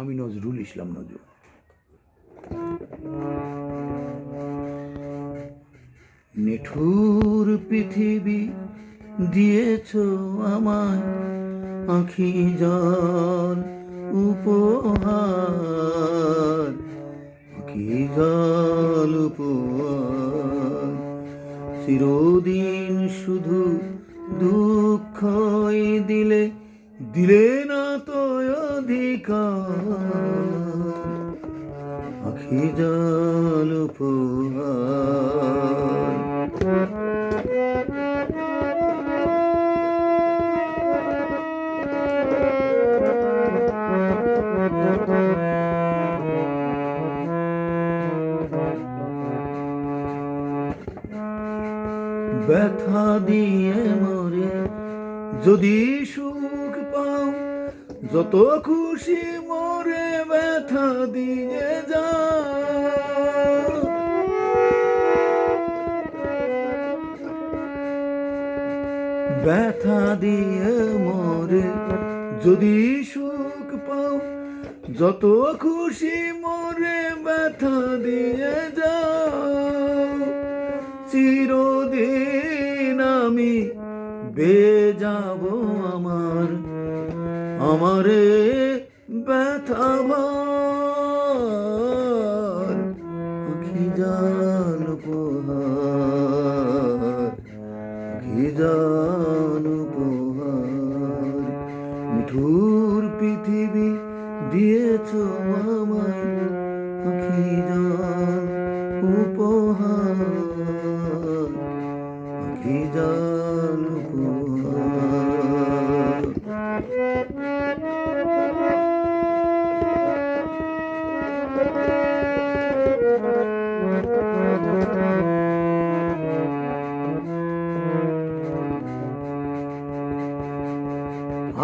আমি নজরুল ইসলাম নজরুল। নিঠুর পৃথিবী দিয়েছ আমায় আঁখি জল উপহার, আঁখি জল উপহার। চিরদিন শুধু দুঃখই দিলে, দিলে না তো অধিকার, আঁখি জল উপহার। ব্যথা দিয়ে মরে যদি সুখ পাও, যত খুশি মরে ব্যথা দিয়ে যাও। ব্যথা দিয়ে মরে যদি সুখ পাও, যত খুশি মরে ব্যথা দিয়ে যাও। চিরদিন আমি বেয়ে যাব আমার, আমারে ব্যথা ভার, আঁখি জল উপহার, আঁখি জল উপহার। নিঠুর পৃথিবী দিয়েছ আমায় আঁখি জল উপহার, আঁখি জল উপহার।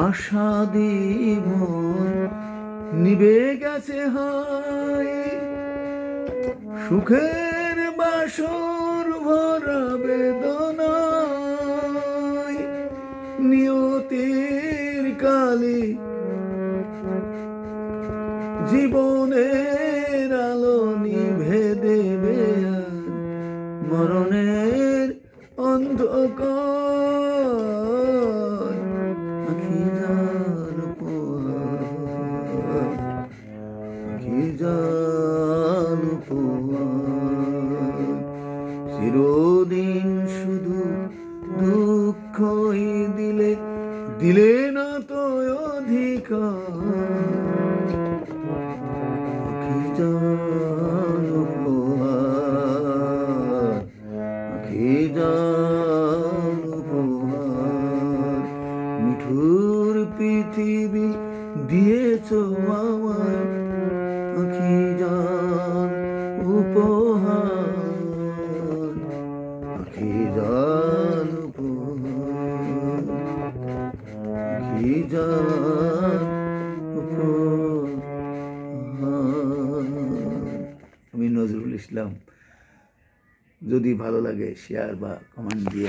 আশা দিব নিবে গেছে হাই, সুখের বাসর ভরা বেদনায়। নিয়তির কালি জীবনের আলো নিভে দেবে, মরণের অন্ধকার, আঁখি জল উপহার, আঁখি জল উপহার। চিরদিন শুধু দুঃখই দিলে, দিলে না তো অধিকার, আঁখি জল উপহার, আঁখি জল উপহার। নিঠুর পৃথিবী দিয়েছ আমায় আঁখি জল উপহার, আঁখি জল উপহার, আঁখি জল উপহার। আমি নজরুল ইসলাম। যদি ভালো লাগে শেয়ার বা কমেন্ট দিয়ে